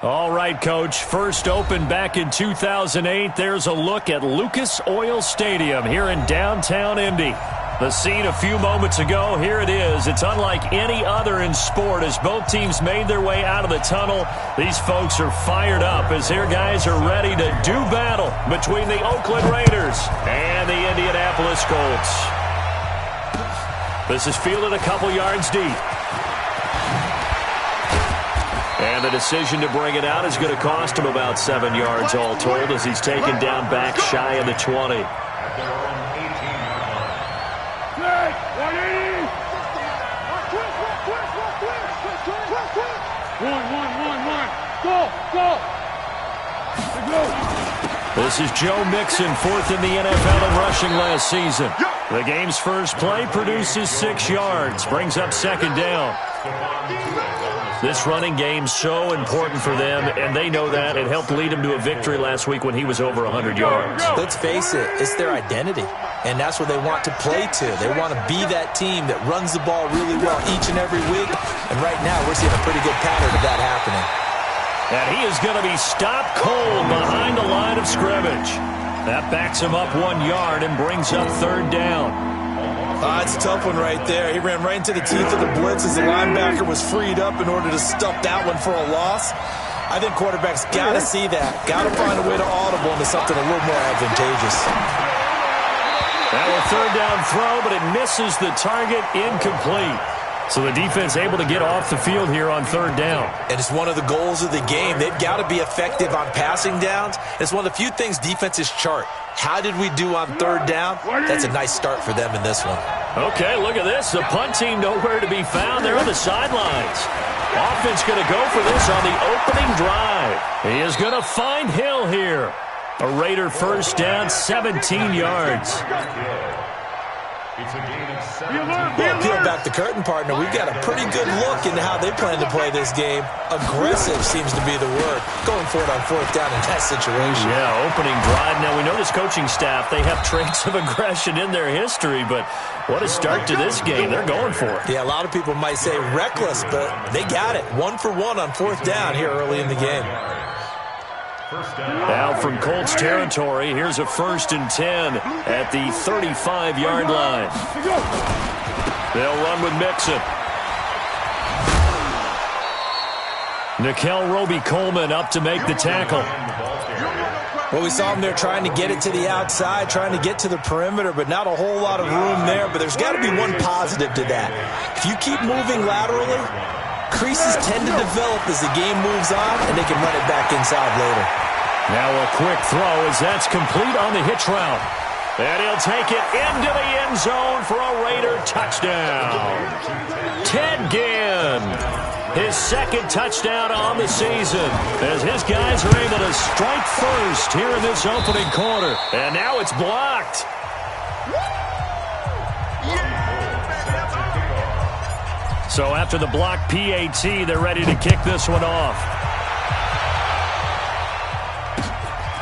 All right, Coach. First opened back in 2008. There's a look at Lucas Oil Stadium here in downtown Indy. The scene a few moments ago, here it is. It's unlike any other in sport as both teams made their way out of the tunnel. These folks are fired up as their guys are ready to do battle between the Oakland Raiders and the Indianapolis Colts. This is fielded a couple yards deep. And the decision to bring it out is going to cost him about 7 yards all told as he's taken down back shy of the 20. This is Joe Mixon, fourth in the NFL in rushing last season. The game's first play produces 6 yards, brings up second down. This running game's so important for them, and they know that. It helped lead him to a victory last week when he was over 100 yards. Let's face it, it's their identity, and that's what they want to play to. They want to be that team that runs the ball really well each and every week, and right now we're seeing a pretty good pattern of that happening. And he is going to be stopped cold behind the line of scrimmage. That backs him up 1 yard and brings up third down. It's a tough one right there. He ran right into the teeth of the blitz as the linebacker was freed up in order to stuff that one for a loss. I think quarterbacks got to see that. Got to find a way to audible into something a little more advantageous. Now a third down throw, but it misses the target, incomplete. So the defense able to get off the field here on third down. And it's one of the goals of the game. They've got to be effective on passing downs. It's one of the few things defenses chart. How did we do on third down? That's a nice start for them in this one. Okay, look at this. The punt team nowhere to be found. They're on the sidelines. Offense going to go for this on the opening drive. He is going to find Hill here. A Raider first down, 17 yards. Well, peel back the curtain, partner. We've got a pretty good look into how they plan to play this game. Aggressive seems to be the word. Going for it on fourth down in that situation. Yeah, opening drive. Now, we know this coaching staff, they have traits of aggression in their history, but what a start to this game. They're going for it. Yeah, a lot of people might say reckless, but they got it. 1 for 1 on fourth down here early in the game. Now from Colts territory, here's a 1st and 10 at the 35-yard line. They'll run with Mixon. Nikel Roby-Coleman up to make the tackle. Well, we saw him there trying to get it to the outside, trying to get to the perimeter, but not a whole lot of room there. But there's got to be one positive to that. If you keep moving laterally, creases tend to develop as the game moves on, and they can run it back inside later. Now a quick throw as that's complete on the hitch route. And he'll take it into the end zone for a Raider touchdown. Ted Ginn, his second touchdown on the season, as his guys are able to strike first here in this opening quarter. And now it's blocked. So after the block PAT, they're ready to kick this one off.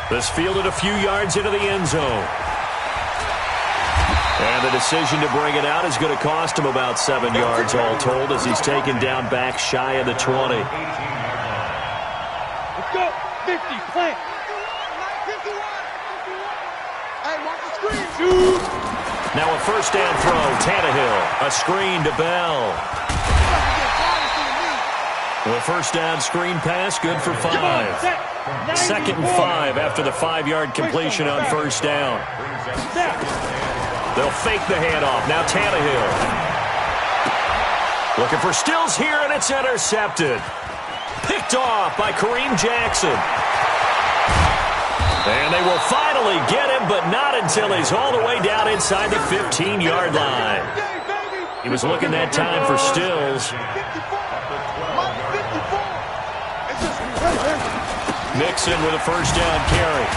This fielded a few yards into the end zone. And the decision to bring it out is going to cost him about 7 yards all told as he's taken down back shy of the 20. Let's go. 50, plant. 51. Hey, watch the screen. Shoot. Now a first down throw, Tannehill. A screen to Bell. The first down screen pass, good for 5. 2nd and 5 after the 5-yard completion on first down. They'll fake the handoff. Now Tannehill. Looking for Stills here, and it's intercepted. Picked off by Kareem Jackson. And they will finally get him, but not until he's all the way down inside the 15-yard line. He was looking that time for Stills. Mixon with a first down carry.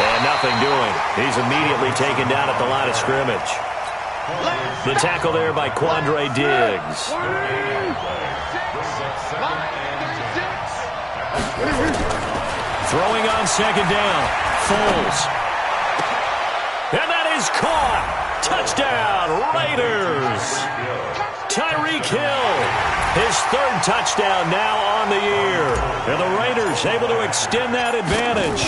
And nothing doing. He's immediately taken down at the line of scrimmage. The tackle there by Quandre Diggs. Throwing on second down. Foles. And that is caught. Touchdown, Raiders. Tyreek Hill His third touchdown now on the year. And the Raiders able to extend that advantage.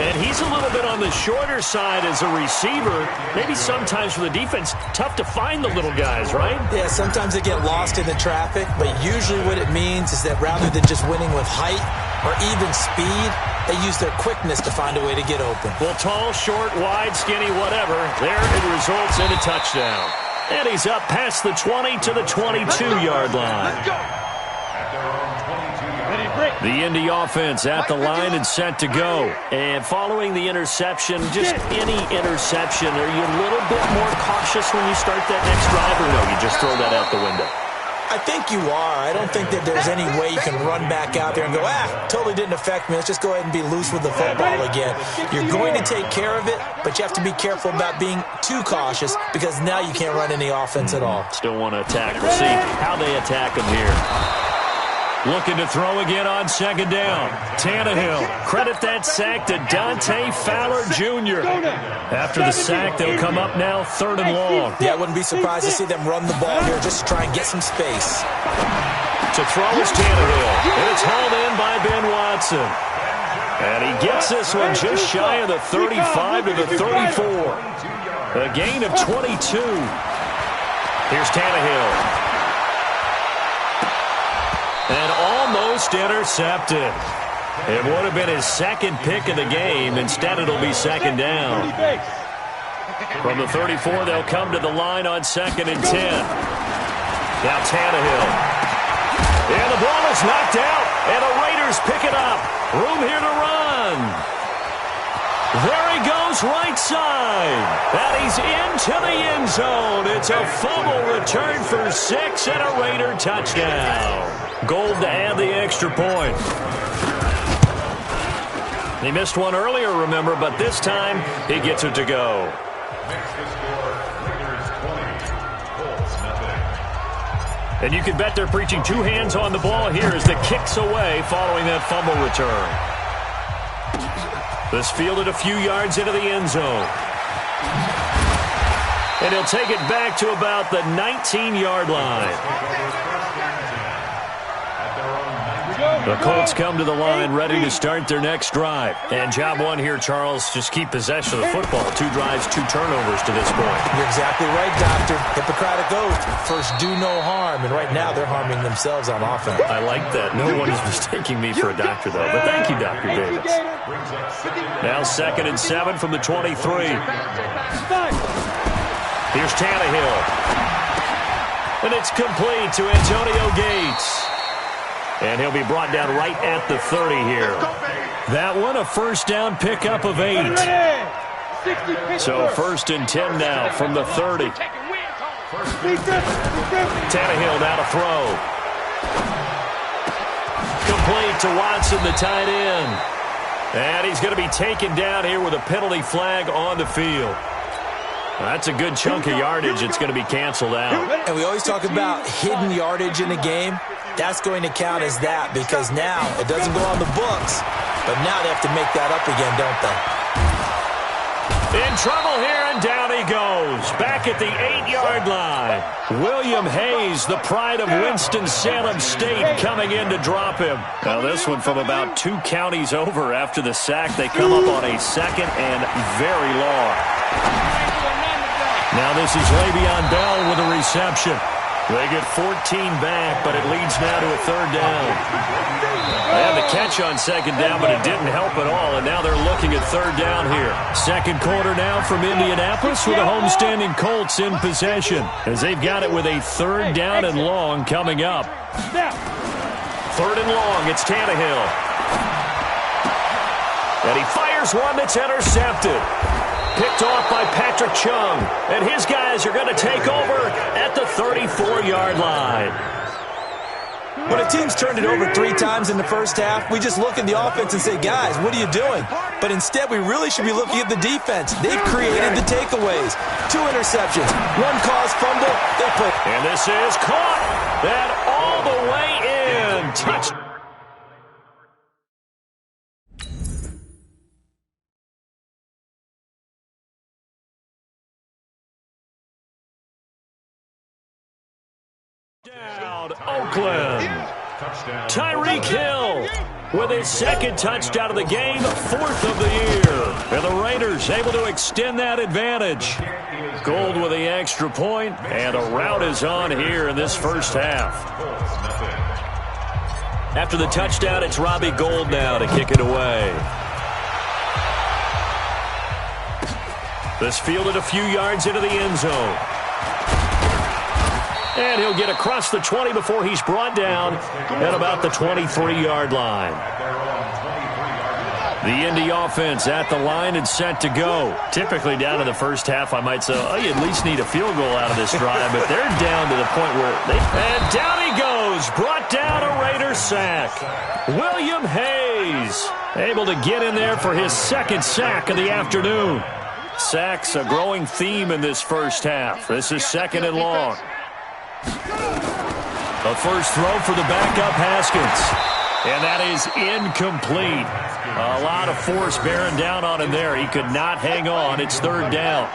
And he's a little bit on the shorter side as a receiver. Maybe sometimes for the defense, tough to find the little guys, right? Yeah, sometimes they get lost in the traffic, but usually what it means is that rather than just winning with height or even speed, they use their quickness to find a way to get open. Well, tall, short, wide, skinny, whatever, there it results in a touchdown. And he's up past the 20 to the 22-yard line. Let's go. The Indy offense at the line and set to go. And following the interception, just any interception, are you a little bit more cautious when you start that next drive, or no, you just throw that out the window? I think you are. I don't think that there's any way you can run back out there and go, totally didn't affect me. Let's just go ahead and be loose with the football again. You're going to take care of it, but you have to be careful about being too cautious because now you can't run any offense at all. Still want to attack. We'll see how they attack him here. Looking to throw again on second down. Tannehill. Credit that sack to Dante Fowler Jr. After the sack, they'll come up now third and long. Yeah, I wouldn't be surprised to see them run the ball here just to try and get some space. To throw is Tannehill. And it's hauled in by Ben Watson. And he gets this one just shy of the 35 to the 34. A gain of 22. Here's Tannehill. And almost intercepted. It would have been his second pick of the game. Instead, it'll be second down. From the 34, they'll come to the line on second and 10. Now Tannehill. And the ball is knocked out. And the Raiders pick it up. Room here to run. There he goes right side. And he's into the end zone. It's a fumble return for 6 and a Raider touchdown. Gold to add the extra point. He missed one earlier, remember, but this time he gets it to go. And you can bet they're preaching two hands on the ball here as the kick's away following that fumble return. This fielded a few yards into the end zone. And he'll take it back to about the 19-yard line. The Colts come to the line ready to start their next drive. And job one here, Charles, just keep possession of the football. 2 drives, 2 turnovers to this point. You're exactly right, Doctor. Hippocratic oath. First, do no harm. And right now, they're harming themselves on offense. I like that. No one is mistaking me for a doctor, though. But thank you, Dr. Davis. Now 2nd and 7 from the 23. Here's Tannehill. And it's complete to Antonio Gates. And he'll be brought down right at the 30 here. That one, a first down pickup of 8. So 1st and 10 now from the 30. Tannehill now to throw. Complete to Watson, the tight end. And he's going to be taken down here with a penalty flag on the field. That's a good chunk of yardage. It's going to be canceled out. And we always talk about hidden yardage in a game. That's going to count as that because now it doesn't go on the books, but now they have to make that up again, don't they? In trouble here, and down he goes. Back at the 8-yard line. William Hayes, the pride of Winston-Salem State, coming in to drop him. Now this one from about 2 counties over after the sack. They come up on a 2nd and very long. Now this is Le'Veon Bell with a reception. They get 14 back, but it leads now to a 3rd down. They had the catch on 2nd down, but it didn't help at all, and now they're looking at 3rd down here. 2nd quarter now from Indianapolis with the homestanding Colts in possession as they've got it with a 3rd down and long coming up. 3rd and long, it's Tannehill. And he fires one that's intercepted. Picked off by Patrick Chung. And his guys are going to take over at the 34-yard line. When a team's turned it over 3 times in the first half, we just look at the offense and say, guys, what are you doing? But instead, we really should be looking at the defense. They've created the takeaways. 2 interceptions, 1 caused fumble. They put. And this is caught. That all the way in. Touchdown. Tyreek Hill with his second touchdown of the game, fourth of the year. And the Raiders able to extend that advantage. Gold with the extra point, and a rout is on here in this first half. After the touchdown, it's Robbie Gould now to kick it away. This fielded a few yards into the end zone. And he'll get across the 20 before he's brought down at about the 23-yard line. The Indy offense at the line and set to go. Typically down in the first half, I might say, oh, you at least need a field goal out of this drive, but they're down to the point where and down he goes. Brought down a Raider sack. William Hayes able to get in there for his second sack of the afternoon. Sacks a growing theme in this first half. This is second and long. A first throw for the backup Haskins. And that is incomplete. A lot of force bearing down on him there. He could not hang on. It's third down.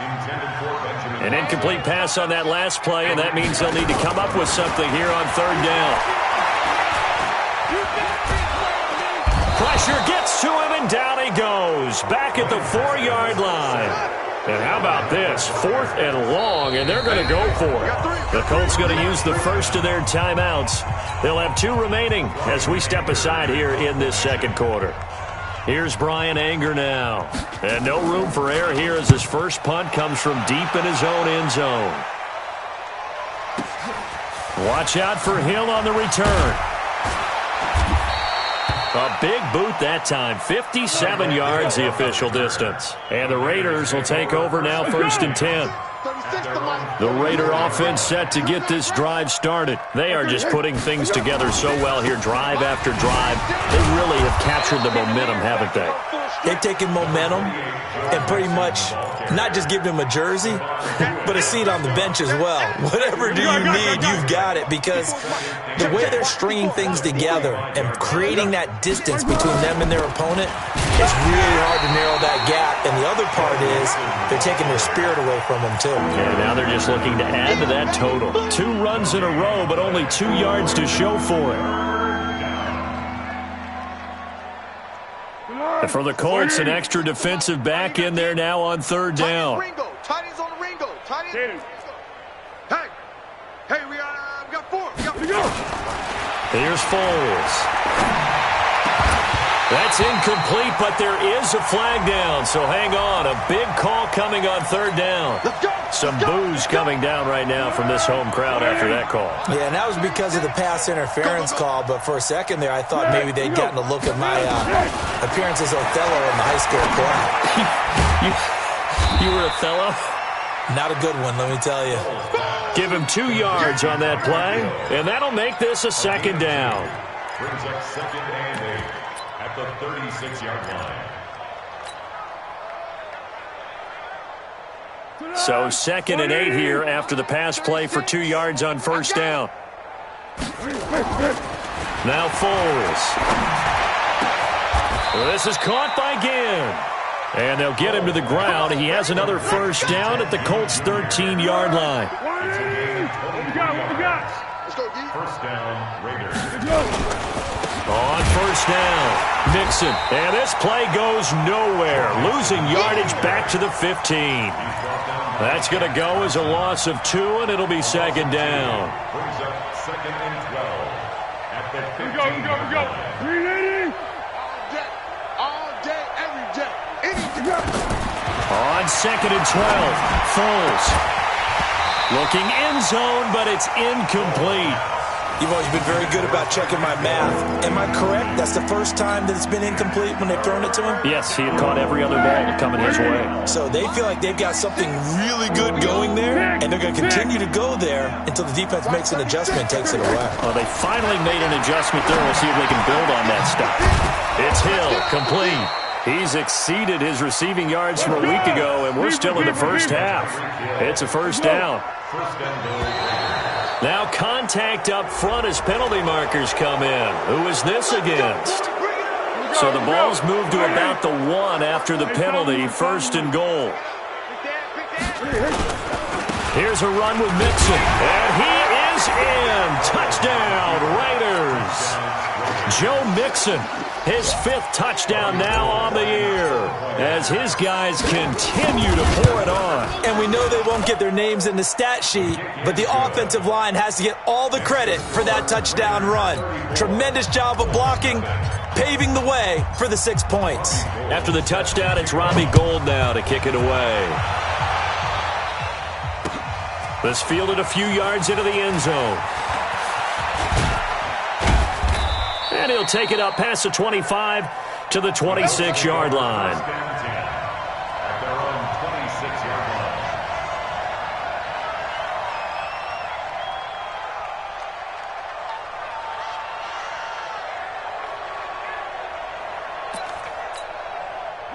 An incomplete pass on that last play, and that means they'll need to come up with something here on third down. Pressure gets to him, and down he goes. Back at the 4-yard line. And how about this? Fourth and long, and they're going to go for it. The Colts going to use the first of their timeouts. They'll have 2 remaining as we step aside here in this second quarter. Here's Brian Anger now. And no room for error here as his first punt comes from deep in his own end zone. Watch out for Hill on the return. A big boot that time. 57 yards the official distance. And the Raiders will take over now, first and 10. The Raider offense set to get this drive started. They are just putting things together so well here, drive after drive. They really have captured the momentum, haven't they? They've taken momentum and pretty much not just given him a jersey, but a seat on the bench as well. Whatever do you need, you've got it, because the way they're stringing things together and creating that distance between them and their opponent, it's really hard to narrow that gap. And the other part is they're taking their spirit away from them, too. And now they're just looking to add to that total. 2 runs in a row, but only 2 yards to show for it. And for the Colts, an extra defensive back in there now on third down. Tight ends on the Ringo. Tight ends. Hey, we got 4. Here's Foles. That's incomplete, but there is a flag down, so hang on. A big call coming on third down. Some boos coming down right now from this home crowd after that call. Yeah, and that was because of the pass interference call, but for a second there I thought maybe they'd gotten a look at my appearance as Othello in the high school choir. You were Othello? Not a good one, let me tell you. Give him 2 yards on that play, and that'll make this a second down. Brings up second and 8 at the 36-yard line. So second and 8 here after the pass play for 2 yards on first down. Now Foles. This is caught by Ginn. And they'll get him to the ground. He has another first down at the Colts' 13-yard line. First down, Raiders. On first down, Mixon. And this play goes nowhere. Losing yardage back to the 15. That's going to go as a loss of 2, and it'll be second down. Brings up second and 12 at the 15. We go. 380. All day, every day. On second and 12, Foles. Looking end zone, but it's incomplete. You've always been very good about checking my math. Am I correct? That's the first time that it's been incomplete when they've thrown it to him? Yes, he had caught every other ball coming his way. So they feel like they've got something really good going there, and they're going to continue to go there until the defense makes an adjustment and takes it away. Well, they finally made an adjustment there. We'll see if they can build on that stuff. It's Hill, complete. He's exceeded his receiving yards from a week ago, and we're still in the first half. It's a first down. Now contact up front as penalty markers come in. Who is this against? So the ball's moved to about the 1 after the penalty, first and goal. Here's a run with Mixon, and he is in. Touchdown, Raiders. Joe Mixon, his 5th touchdown now on the year as his guys continue to pour it on. And we know they won't get their names in the stat sheet, but the offensive line has to get all the credit for that touchdown run. Tremendous job of blocking, paving the way for the 6 points. After the touchdown, it's Robbie Gould now to kick it away. This fielded a few yards into the end zone. And he'll take it up past the 25 to the 26-yard line. At their own 26-yard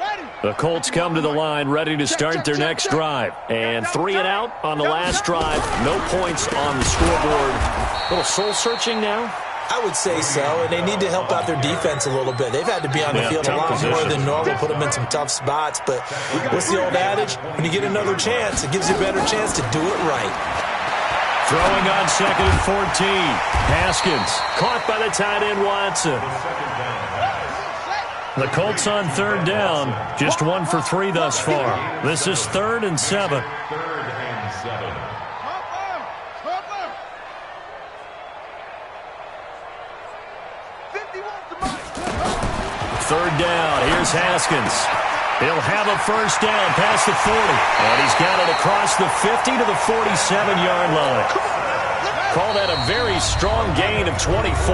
line. The Colts come to the line ready to start their next drive. And 3 and out on the last drive. No points on the scoreboard. A little soul-searching now? I would say so, and they need to help out their defense a little bit. They've had to be on the field a lot more than normal, put them in some tough spots. But what's the old adage? When you get another chance, it gives you a better chance to do it right. Throwing on 2nd and 14. Haskins caught by the tight end Watson. The Colts on 3rd down, just 1 for 3 thus far. This is 3rd and 7. 3rd and 7. Third down, here's Haskins. He'll have a first down past the 40. And he's got it across the 50 to the 47-yard line. Call that a very strong gain of 24.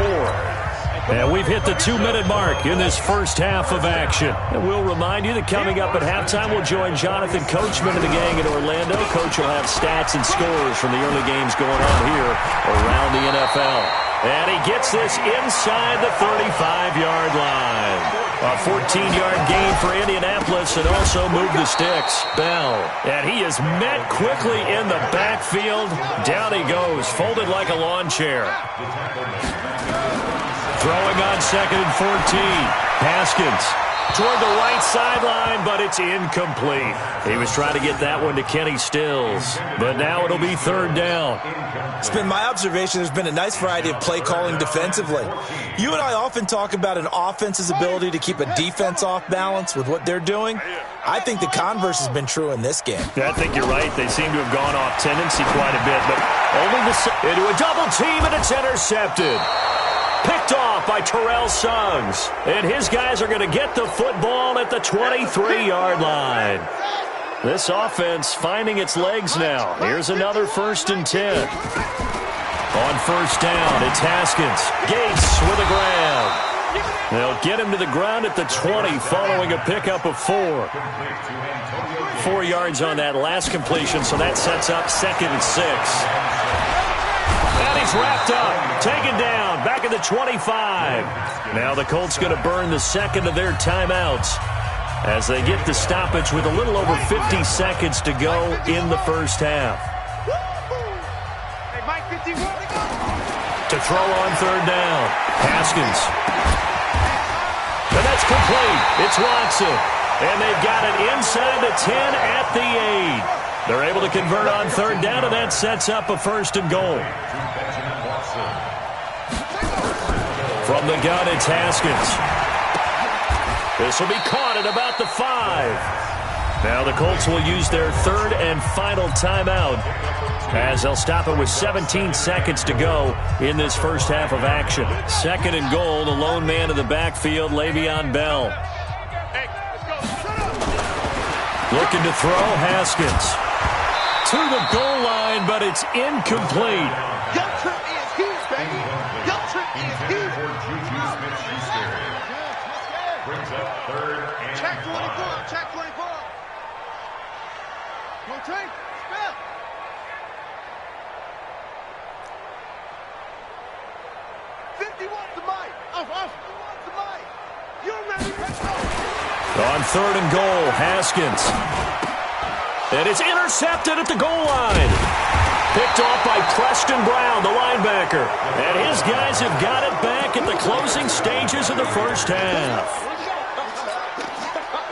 And we've hit the 2-minute mark in this first half of action. And we'll remind you that coming up at halftime, we'll join Jonathan Coachman and the gang in Orlando. Coach will have stats and scores from the early games going on here around the NFL. And he gets this inside the 35-yard line. A 14-yard gain for Indianapolis and also moved the sticks. Bell. And he is met quickly in the backfield. Down he goes, folded like a lawn chair. Throwing on 2nd and 14. Haskins toward the right sideline, but it's incomplete. He was trying to get that one to Kenny Stills, but now it'll be 3rd down. It's been my observation there's been a nice variety of play calling defensively. You and I often talk about an offense's ability to keep a defense off balance with what they're doing. I think the converse has been true in this game. I think you're right. They seem to have gone off tendency quite a bit, but only into a double team, and it's intercepted. Picked off by Terrell Suggs. And his guys are going to get the football at the 23-yard line. This offense finding its legs now. Here's another 1st and 10. On 1st down, it's Haskins. Gates with a grab. They'll get him to the ground at the 20 following a pickup of 4. 4 yards on that last completion, so that sets up 2nd and 6. And he's wrapped up, taken down, back at the 25. Now the Colts going to burn the 2nd of their timeouts as they get the stoppage with a little over 50 seconds to go in the first half. To throw on 3rd down, Haskins. And that's complete. It's Watson. And they've got it inside the 10 at the 8. They're able to convert on 3rd down, and that sets up a 1st and goal. From the gun, it's Haskins. This will be caught at about the 5. Now the Colts will use their 3rd and final timeout as they'll stop it with 17 seconds to go in this first half of action. 2nd and goal, the lone man in the backfield, Le'Veon Bell. Looking to throw, Haskins. To the goal line, but it's incomplete. Brings up 3rd and 5. Check 24. Rotate. Spell. On 3rd and goal, Haskins. And it's intercepted at the goal line. Picked off by Preston Brown, the linebacker. And his guys have got it back at the closing stages of the first half.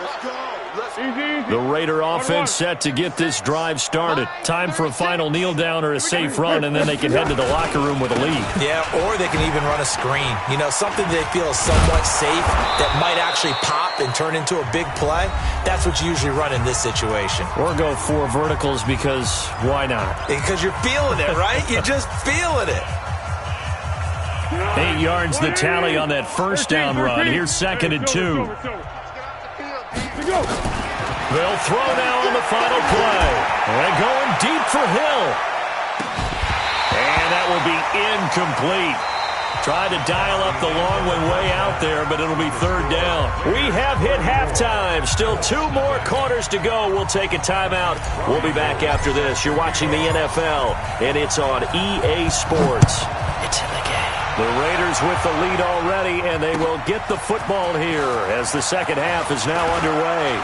Let's go. Let's The Raider offense set to get this drive started. Time for a final kneel down or a safe run, and then they can head to the locker room with a lead. Yeah, or they can even run a screen. You know, something they feel is somewhat safe that might actually pop and turn into a big play. That's what you usually run in this situation. Or go 4 verticals because why not? Because you're feeling it, right? You're just feeling it. 8 yards the tally on that first down run. Here's 2nd and 2. They'll throw now on the final play. And going deep for Hill. And that will be incomplete. Tried to dial up the long way out there, but it'll be 3rd down. We have hit halftime. Still 2 more quarters to go. We'll take a timeout. We'll be back after this. You're watching the NFL, and it's on EA Sports. It's in the game. The Raiders with the lead already, and they will get the football here as the second half is now underway.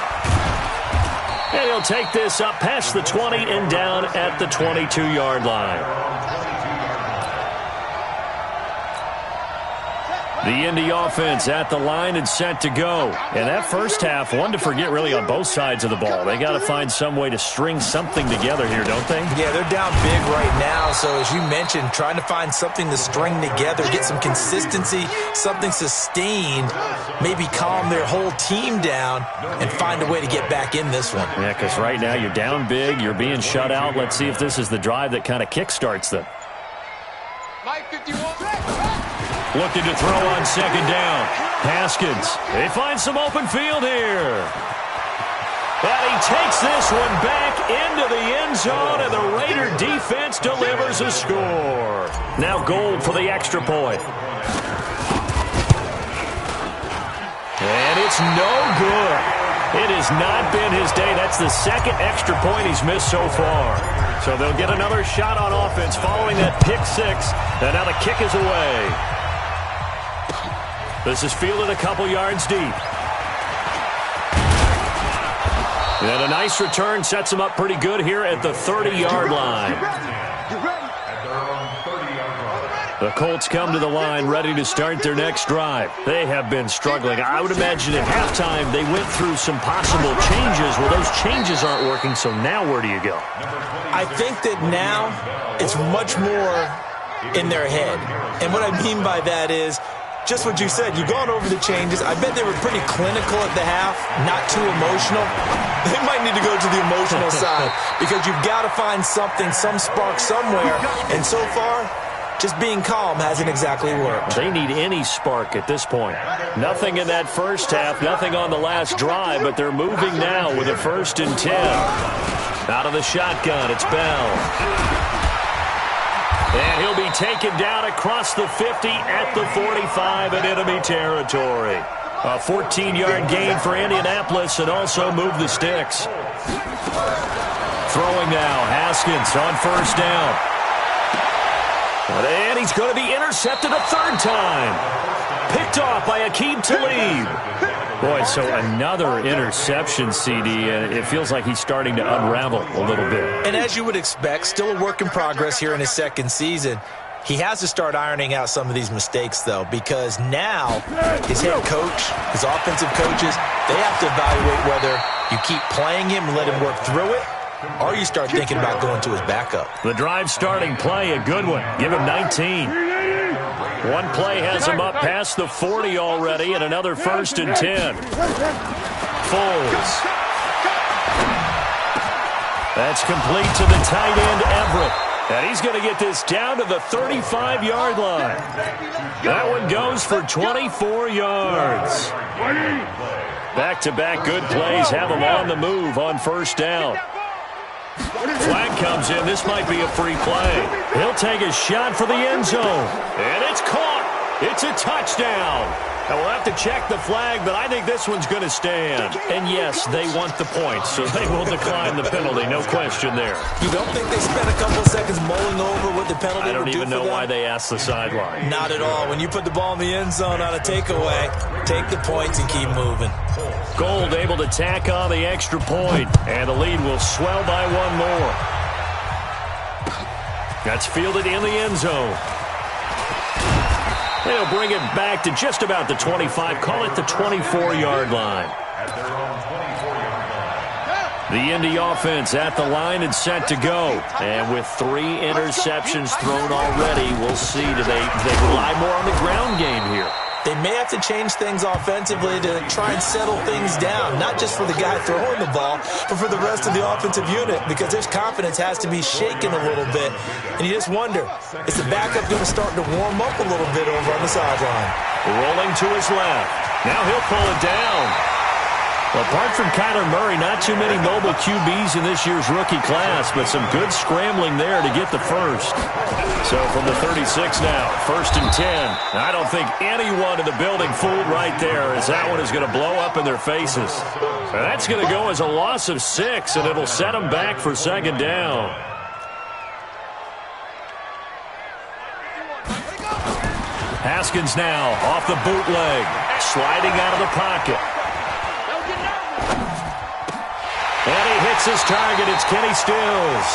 And he'll take this up past the 20 and down at the 22-yard line. The Indy offense at the line and set to go. And that first half, one to forget really on both sides of the ball. They got to find some way to string something together here, don't they? Yeah, they're down big right now. So as you mentioned, trying to find something to string together, get some consistency, something sustained, maybe calm their whole team down and find a way to get back in this one. Yeah, because right now you're down big, you're being shut out. Let's see if this is the drive that kind of kickstarts them. Mike 51. Looking to throw on 2nd down. Haskins. They find some open field here. And he takes this one back into the end zone, and the Raider defense delivers a score. Now Gold for the extra point. And it's no good. It has not been his day. That's the 2nd extra point he's missed so far. So they'll get another shot on offense following that pick 6. And now the kick is away. This is fielded a couple yards deep. And a nice return sets him up pretty good here at the 30-yard line. The Colts come to the line ready to start their next drive. They have been struggling. I would imagine at halftime they went through some possible changes. Well, those changes aren't working, so now where do you go? I think that now it's much more in their head. And what I mean by that is just what you said. You've gone over the changes. I bet they were pretty clinical at the half, not too emotional. They might need to go to the emotional side because you've got to find something, some spark somewhere. And so far, just being calm hasn't exactly worked. They need any spark at this point. Nothing in that first half, nothing on the last drive, but they're moving now with a 1st and 10. Out of the shotgun, it's Bell. And he'll be taken down across the 50 at the 45 in enemy territory. A 14-yard gain for Indianapolis and also move the sticks. Throwing now, Haskins on 1st down. And he's going to be intercepted a 3rd time. Picked off by Aqib Talib. Boy, so another interception, CD, and it feels like he's starting to unravel a little bit. And as you would expect, still a work in progress here in his 2nd season. He has to start ironing out some of these mistakes, though, because now his head coach, his offensive coaches, they have to evaluate whether you keep playing him and let him work through it, or you start thinking about going to his backup. The drive starting play, a good one. Give him 19. One play has him up past the 40 already, and another 1st and 10. Foles. That's complete to the tight end, Everett. And he's going to get this down to the 35-yard line. That one goes for 24 yards. Back-to-back good plays have him on the move on 1st down. Flag comes in. This might be a free play. He'll take a shot for the end zone. And it's caught. It's a touchdown. And we'll have to check the flag, but I think this one's going to stand. And yes, they want the points, so they will decline the penalty. No question there. You don't think they spent a couple seconds mulling over what the penalty I don't would do even for know them? why they asked the sideline. Not at all. When you put the ball in the end zone on a takeaway, take the points and keep moving. Gold able to tack on the extra point, and the lead will swell by one more. That's fielded in the end zone. They'll bring it back to just about the 25. Call it the 24-yard line. The Indy offense at the line and set to go. And with 3 interceptions thrown already, we'll see. Do they rely more on the ground game here? They may have to change things offensively to try and settle things down, not just for the guy throwing the ball, but for the rest of the offensive unit, because their confidence has to be shaken a little bit. And you just wonder, is the backup going to start to warm up a little bit over on the sideline? Rolling to his left. Now he'll pull it down. Well, apart from Kyler Murray, not too many mobile QBs in this year's rookie class, but some good scrambling there to get the first. So from the 36 now, 1st and 10. I don't think anyone in the building fooled right there, as that one is going to blow up in their faces. And that's going to go as a loss of 6, and it'll set them back for 2nd down. Haskins now off the bootleg, sliding out of the pocket. And he hits his target. It's Kenny Stills.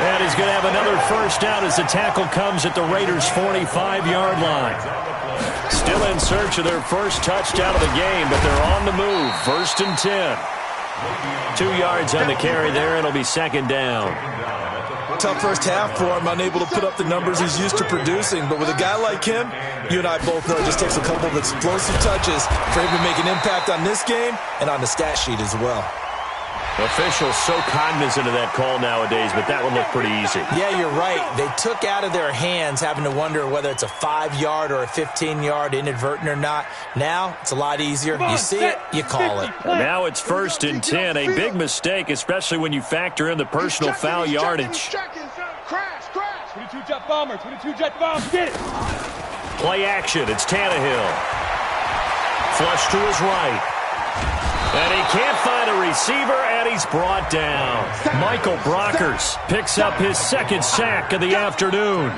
And he's going to have another first down as the tackle comes at the Raiders' 45-yard line. Still in search of their first touchdown of the game, but they're on the move. 1st and 10. 2 yards on the carry there, and it'll be 2nd down. Tough first half for him, unable to put up the numbers he's used to producing. But with a guy like him, you and I both know it just takes a couple of explosive touches for him to make an impact on this game and on the stat sheet as well. Officials so cognizant of that call nowadays, but that one looked pretty easy. Yeah, you're right. They took out of their hands having to wonder whether it's a 5-yard or a 15-yard inadvertent or not. Now, it's a lot easier. You see it, you call it. Now it's 1st and 10. A big mistake, especially when you factor in the personal foul yardage. Crash. 22-jet bomber. 22-jet bomber. Get it. Play action. It's Tannehill. Flush to his right. And he can't find a receiver, and he's brought down. Michael Brockers picks up his 2nd sack of the afternoon.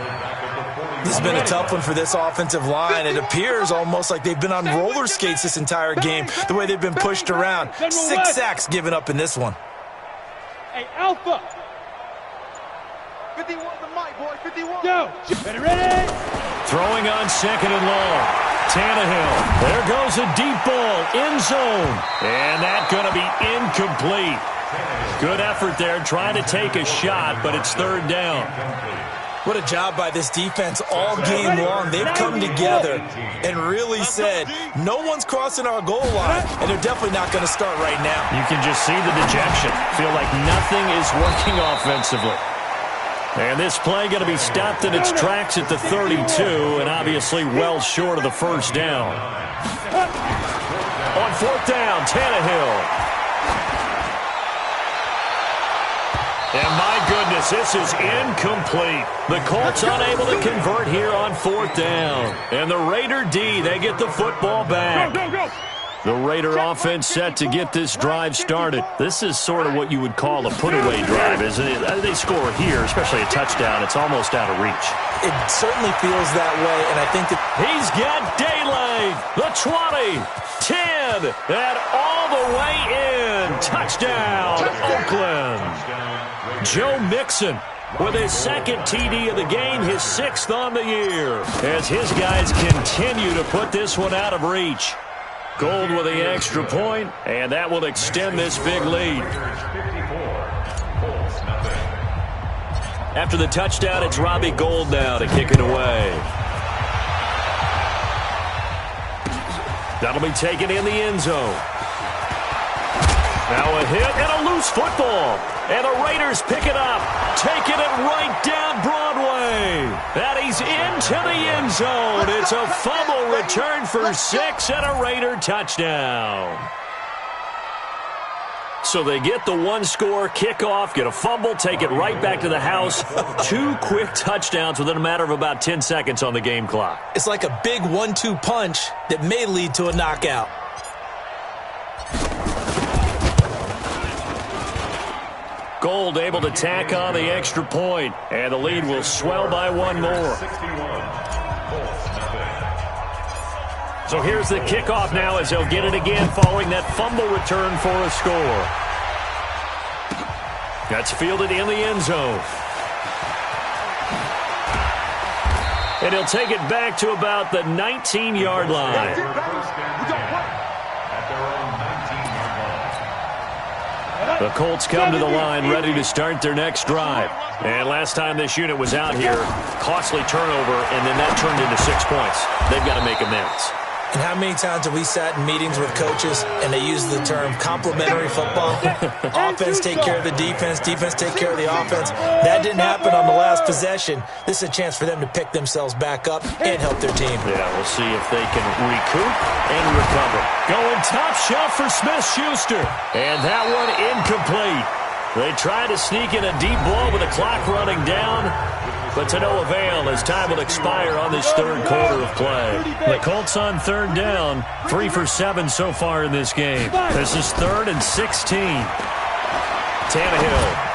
This has been a tough one for this offensive line. It appears almost like they've been on roller skates this entire game, the way they've been pushed around. 6 sacks given up in this one. Hey, Alpha. 51 the mic, boy. 51. Go. Ready? Throwing on 2nd and long. Tannehill. There goes a deep ball. End zone. And that's going to be incomplete. Good effort there trying to take a shot, but it's 3rd down. What a job by this defense all game long. They've come together and really said, no one's crossing our goal line, and they're definitely not going to start right now. You can just see the dejection. Feel like nothing is working offensively. And this play going to be stopped in its tracks at the 32, and obviously well short of the first down. On 4th down, Tannehill. And my goodness, this is incomplete. The Colts unable to convert here on 4th down. And the Raider D, they get the football back. Go. The Raider offense set to get this drive started. This is sort of what you would call a put-away drive, isn't it? They score here, especially a touchdown. It's almost out of reach. It certainly feels that way, and I think that He's got daylight. The 20, 10, and all the way in. Touchdown, Oakland. Joe Mixon with his 2nd TD of the game, his 6th on the year, as his guys continue to put this one out of reach. Gold with the extra point, and that will extend this big lead. After the touchdown, it's Robbie Gould now to kick it away. That'll be taken in the end zone. Now a hit and a loose football. And the Raiders pick it up, taking it right down Broadway. And he's into the end zone. It's a fumble return for 6 and a Raider touchdown. So they get the 1-score kickoff, get a fumble, take it right back to the house. 2 quick touchdowns within a matter of about 10 seconds on the game clock. it's like a big 1-2 punch that may lead to a knockout. Gould able to tack on the extra point, and the lead will swell by 1 more. So here's the kickoff now as they'll get it again following that fumble return for a score. That's fielded in the end zone. And he'll take it back to about the 19-yard line. The Colts come to the line ready to start their next drive. And last time this unit was out here, costly turnover, and then that turned into 6 points. They've got to make amends. And how many times have we sat in meetings with coaches and they use the term complementary football? Offense take care of the defense, defense take care of the offense. That didn't happen on the last possession. This is a chance for them to pick themselves back up and help their team. Yeah, we'll see if they can recoup and recover. Going top shelf for Smith-Schuster. And that one incomplete. They try to sneak in a deep ball with the clock running down, but to no avail as time will expire on this third quarter of play. The Colts on third down, 3 for 7 so far in this game. This is 3rd and 16. Tannehill.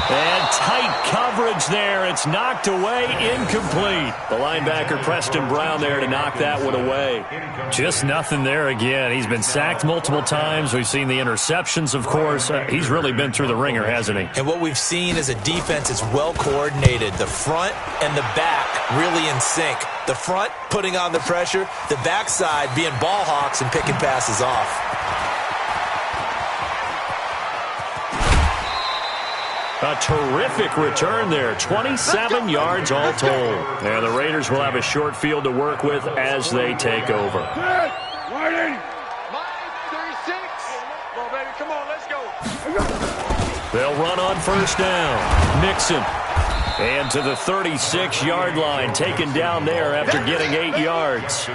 And tight coverage there. It's knocked away, incomplete. The linebacker, Preston Brown, there to knock that one away. Just nothing there again. He's been sacked multiple times. We've seen the interceptions, of course. He's really been through the ringer, hasn't he? And what we've seen is a defense that's well coordinated. The front and the back really in sync. The front putting on the pressure. The backside being ball hawks and picking passes off. A terrific return there. 27 yards all told. And the Raiders will have a short field to work with as they take over. Line 36. Come on, baby. Come on, let's go. They'll run on first down. Mixon. And to the 36-yard line. Taken down there after getting 8 yards.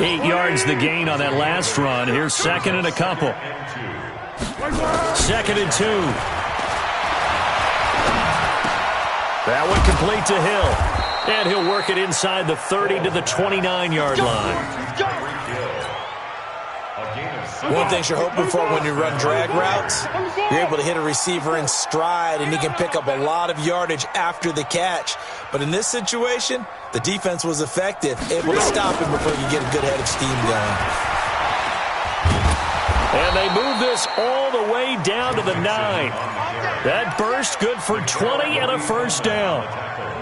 8 yards the gain on that last run. Here's 2nd and a couple. 2nd and 2. That one complete to Hill. And he'll work it inside the 30 to the 29-yard line. One thing you're hoping for when you run drag routes, you're able to hit a receiver in stride, and he can pick up a lot of yardage after the catch. But in this situation, the defense was effective, able to stop him before you get a good head of steam going. And they move this all the way down to the 9. That burst good for 20 and a first down.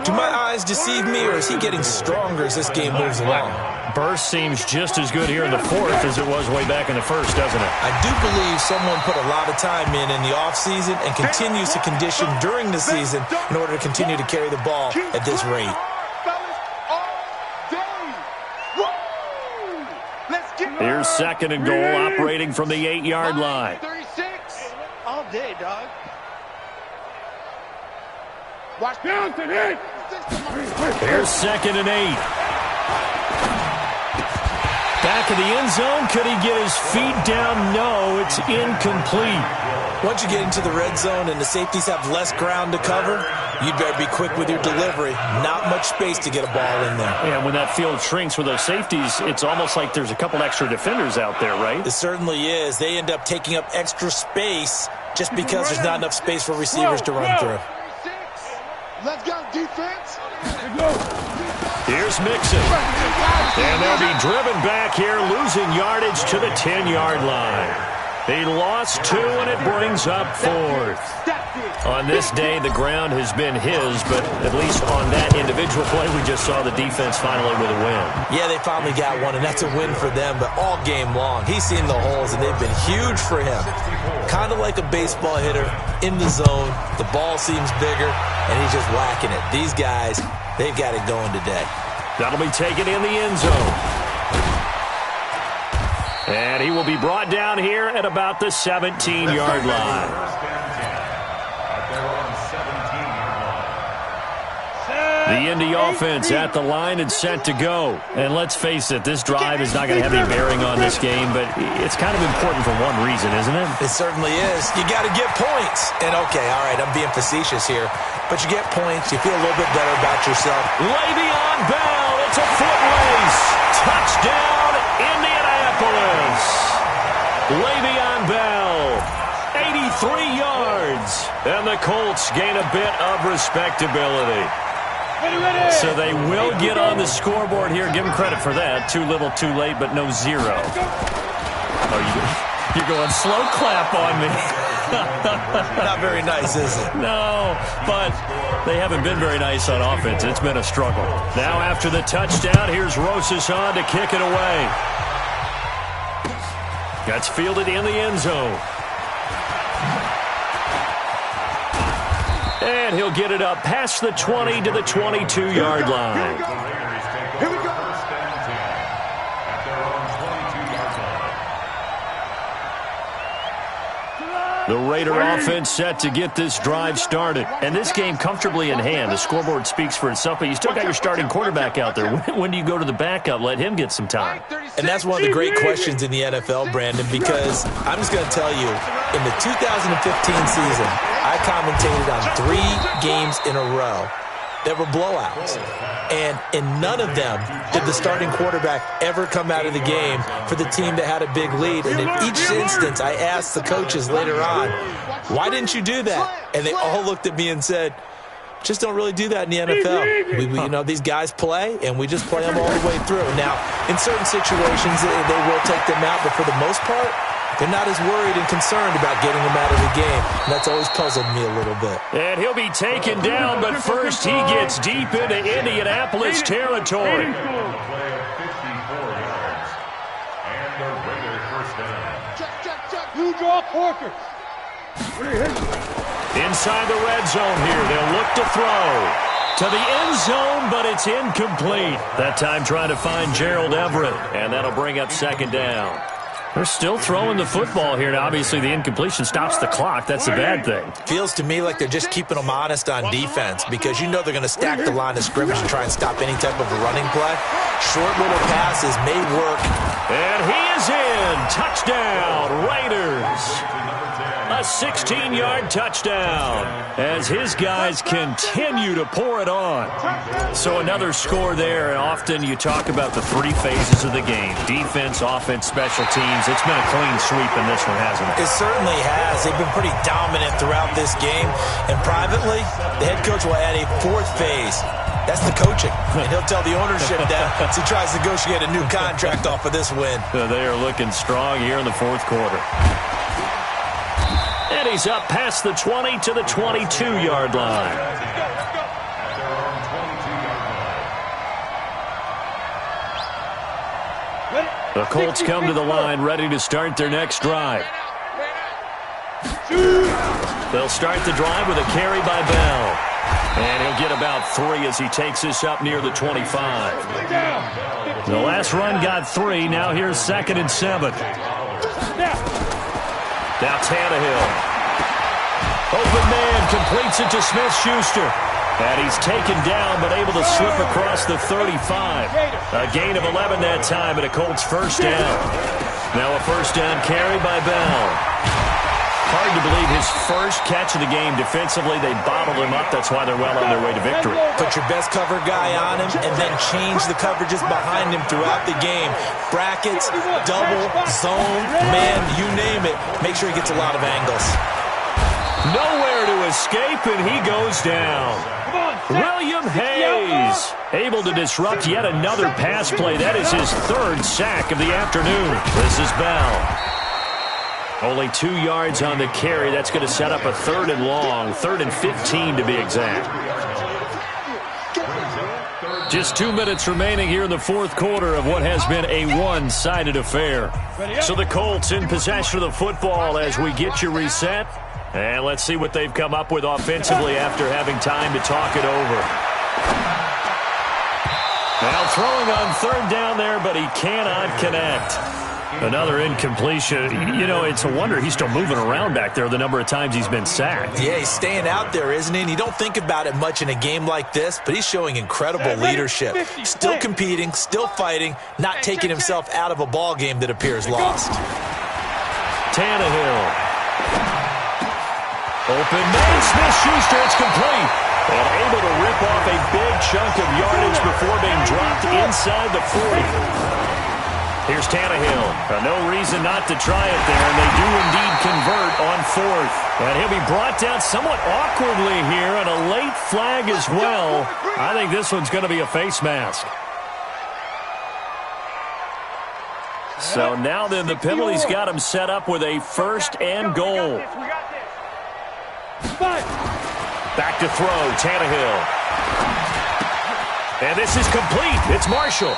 Do my eyes deceive me, or is he getting stronger as this game moves along? Burst seems just as good here in the 4th as it was way back in the 1st, doesn't it? I do believe someone put a lot of time in the offseason and continues to condition during the season in order to continue to carry the ball at this rate. Here's 2nd and goal, operating from the 8-yard line. 36 all day, dog. Watch Johnson hit. Here's 2nd and 8. Back of the end zone. Could he get his feet down? No, it's incomplete. Once you get into the red zone and the safeties have less ground to cover, you'd better be quick with your delivery. Not much space to get a ball in there. Yeah, when that field shrinks with those safeties, it's almost like there's a couple extra defenders out there, right? It certainly is. They end up taking up extra space just because there's not enough space for receivers to run through. Let's go, defense. Here's Mixon. And they'll be driven back here, losing yardage to the 10-yard line. He lost 2, and it brings up 4th. On this day, the ground has been his, but at least on that individual play, we just saw the defense finally with a win. Yeah, they finally got one, and that's a win for them, but all game long, he's seen the holes, and they've been huge for him. Kind of like a baseball hitter in the zone. The ball seems bigger, and he's just whacking it. These guys, they've got it going today. That'll be taken in the end zone. And he will be brought down here at about the 17-yard line. The Indy offense at the line and set to go. And let's face it, this drive is not going to have any bearing on this game, but it's kind of important for one reason, isn't it? It certainly is. You got to get points. And, okay, all right, I'm being facetious here, but you get points, you feel a little bit better about yourself. Le'Veon Bell, it's a foot race. Touchdown, Indianapolis. Le'Veon Bell, 83 yards. And the Colts gain a bit of respectability. So they will get on the scoreboard here. Give them credit for that. Too little, too late, but no 0. Oh, you're going slow clap on me. Not very nice, is it? No, but they haven't been very nice on offense. It's been a struggle. Now after the touchdown, here's Rosas on to kick it away. That's fielded in the end zone. And he'll get it up past the 20 to the 22-yard line. Here we go. First and 10 at their own 22-yard line. The Raider offense set to get this drive started. And this game comfortably in hand. The scoreboard speaks for itself, but you still got your starting quarterback out there. When do you go to the backup? Let him get some time. And that's one of the great questions in the NFL, Brandon, because I'm just going to tell you, in the 2015 season, I commentated on 3 games in a row that were blowouts. And in none of them did the starting quarterback ever come out of the game for the team that had a big lead. And in each instance, I asked the coaches later on, why didn't you do that? And they all looked at me and said, just don't really do that in the NFL. You know, these guys play, and we just play them all the way through. Now, in certain situations, they will take them out, but for the most part, they're not as worried and concerned about getting them out of the game. And that's always puzzled me a little bit. And he'll be taken down, but first he gets deep into Indianapolis territory. Play of 54 yards. And the Raider first down. Check. Blue draw quarter. Inside the red zone here, they'll look to throw. To the end zone, but it's incomplete. That time trying to find Gerald Everett, and that'll bring up second down. They're still throwing the football here. Now, obviously, the incompletion stops the clock. That's a bad thing. Feels to me like they're just keeping them honest on defense because you know they're going to stack the line of scrimmage and try and stop any type of a running play. Short little passes may work. And he is in. Touchdown, Raiders. A 16-yard touchdown as his guys continue to pour it on. So another score there, and often you talk about the 3 phases of the game. Defense, offense, special teams. It's been a clean sweep in this one, hasn't it? It certainly has. They've been pretty dominant throughout this game. And privately, the head coach will add a 4th phase. That's the coaching. And he'll tell the ownership that as he tries to negotiate a new contract off of this win. They are looking strong here in the 4th quarter. And he's up past the 20 to the 22-yard line. The Colts come to the line ready to start their next drive. They'll start the drive with a carry by Bell. And he'll get about 3 as he takes this up near the 25. The last run got 3. Now here's 2nd and 7. Now Tannehill. Open man completes it to Smith-Schuster. And he's taken down but able to slip across the 35. A gain of 11 that time and a Colts first down. Now a first down carry by Bell. Hard to believe his first catch of the game defensively. They bottled him up. That's why they're well on their way to victory. Put your best cover guy on him and then change the coverages behind him throughout the game. Brackets, double, zone, man, you name it. Make sure he gets a lot of angles. Nowhere to escape, and he goes down. William Hayes able to disrupt yet another pass play. That is his 3rd sack of the afternoon. This is Bell. Only 2 yards on the carry. That's going to set up a 3rd and long, 3rd and 15 to be exact. Just 2 minutes remaining here in the 4th quarter of what has been a one-sided affair. So the Colts in possession of the football as we get you reset. And let's see what they've come up with offensively after having time to talk it over. Now throwing on 3rd down there, but he cannot connect. Another incompletion. You know, it's a wonder he's still moving around back there the number of times he's been sacked. Yeah, he's staying out there, isn't he? And you don't think about it much in a game like this, but he's showing incredible leadership. Still competing, still fighting, not taking himself out of a ball game that appears lost. Tannehill. Open man, Smith-Schuster, it's complete. And able to rip off a big chunk of yardage before being dropped inside the 40. Here's Tannehill. No reason not to try it there, and they do indeed convert on 4th. And he'll be brought down somewhat awkwardly here, and a late flag as well. I think this one's going to be a face mask. So now then, the penalty's got him set up with a 1st and goal. Back to throw, Tannehill. And this is complete. It's Marshall.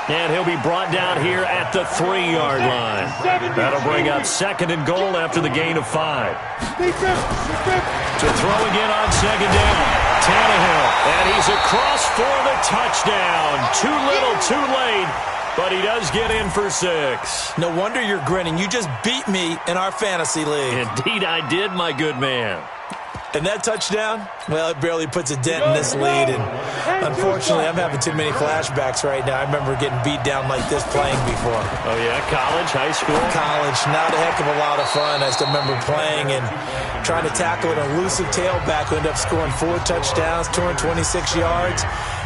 And he'll be brought down here at the 3-yard line. That'll bring up 2nd and goal after the gain of 5. To throw again on 2nd down. Tannehill. And he's across for the touchdown. Too little, too late. But he does get in for 6. No wonder you're grinning. You just beat me in our fantasy league. Indeed I did, my good man. And that touchdown, well, it barely puts a dent in this lead. And unfortunately, I'm having too many flashbacks right now. I remember getting beat down like this playing before. Oh, yeah? College, high school? College. Not a heck of a lot of fun. I still remember playing and trying to tackle an elusive tailback who ended up scoring 4 touchdowns, 226 yards.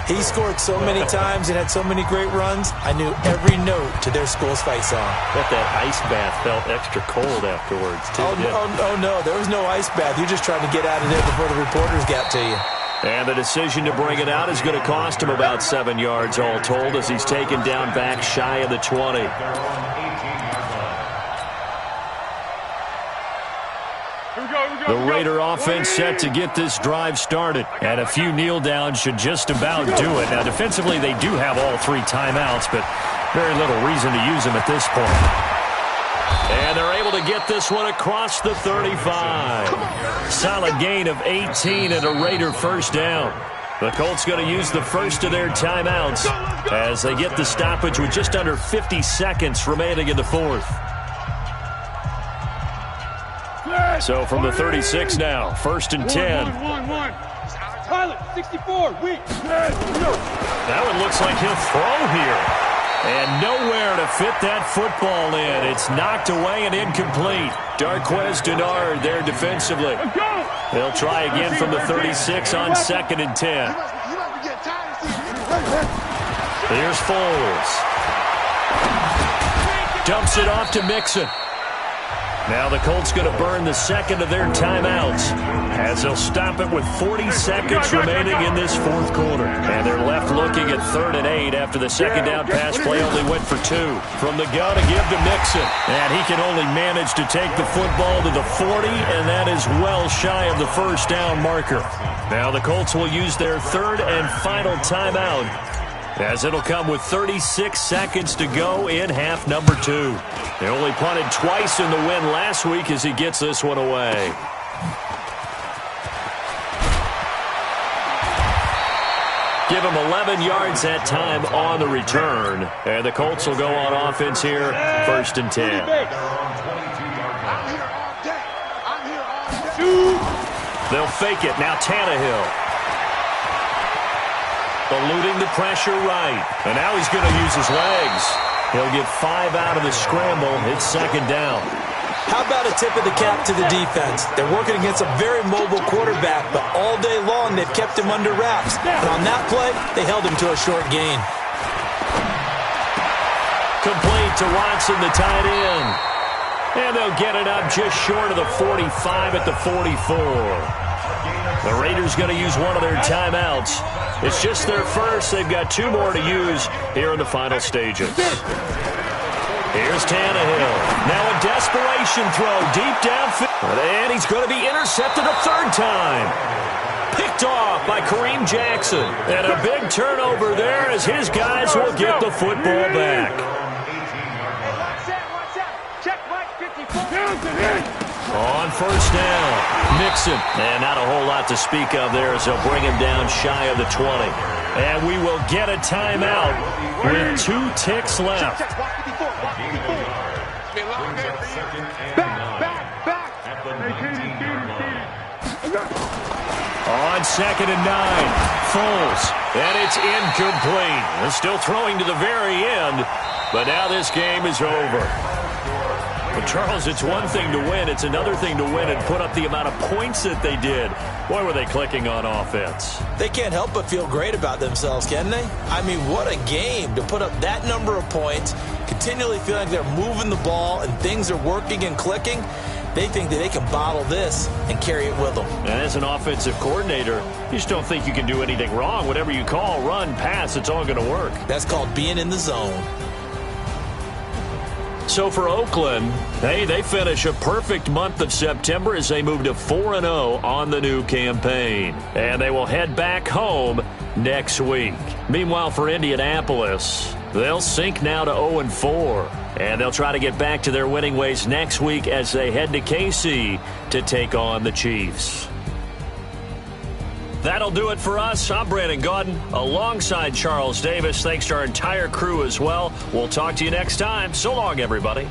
He scored so many times and had so many great runs, I knew every note to their school's fight song. Bet that ice bath felt extra cold afterwards, too. Oh, no, there was no ice bath. You're just trying to get out of there before the reporters got to you. And the decision to bring it out is going to cost him about 7 yards all told as he's taken down back shy of the 20. The Raider offense set to get this drive started. And a few kneel downs should just about do it. Now, defensively, they do have all 3 timeouts, but very little reason to use them at this point. And they're able to get this one across the 35. Solid gain of 18 and a Raider first down. The Colts going to use the first of their timeouts as they get the stoppage with just under 50 seconds remaining in the 4th. So from the 36 now, 1st and 10. Pilot, 64, weak. That one looks like he'll throw here. And nowhere to fit that football in. It's knocked away and incomplete. Darquez Denard there defensively. They'll try again from the 36 on 2nd and 10. Here's Foles. Dumps it off to Mixon. Now the Colts going to burn the 2nd of their timeouts as they'll stop it with 40 seconds remaining in this 4th quarter. And they're left looking at 3rd and 8 after the 2nd down pass play only went for 2. From the gun to give to Mixon. And he can only manage to take the football to the 40, and that is well shy of the 1st down marker. Now the Colts will use their 3rd and final timeout as it'll come with 36 seconds to go in half number 2. They only punted twice in the win last week as he gets this one away. Give him 11 yards that time on the return. And the Colts will go on offense here, 1st and 10. They'll fake it. Now Tannehill. Eluding the pressure right. And now he's going to use his legs. He'll get 5 out of the scramble. It's 2nd down. How about a tip of the cap to the defense? They're working against a very mobile quarterback, but all day long they've kept him under wraps. And on that play, they held him to a short gain. Complete to Watson, the tight end. And they'll get it up just short of the 45 at the 44. The Raiders going to use one of their timeouts. It's just their first. They've got 2 more to use here in the final stages. Here's Tannehill. Now a desperation throw deep downfield. And he's going to be intercepted a 3rd time. Picked off by Kareem Jackson. And a big turnover there as his guys will get the football back. On 1st down, Mixon. And not a whole lot to speak of there as they'll bring him down shy of the 20. And we will get a timeout with 2 ticks left. On 2nd and 9, Foles. And it's incomplete. They're still throwing to the very end, but now this game is over. But Charles, it's one thing to win. It's another thing to win and put up the amount of points that they did. Boy, were they clicking on offense. They can't help but feel great about themselves, can they? I mean, what a game to put up that number of points, continually feel like they're moving the ball and things are working and clicking. They think that they can bottle this and carry it with them. And as an offensive coordinator, you just don't think you can do anything wrong. Whatever you call, run, pass, it's all going to work. That's called being in the zone. So for Oakland, hey, they finish a perfect month of September as they move to 4-0 on the new campaign. And they will head back home next week. Meanwhile, for Indianapolis, They'll sink now to 0-4, and they'll try to get back to their winning ways next week as they head to KC to take on the Chiefs. That'll do it for us. I'm Brandon Gaudin alongside Charles Davis. Thanks to our entire crew as well. We'll talk to you next time. So long, everybody.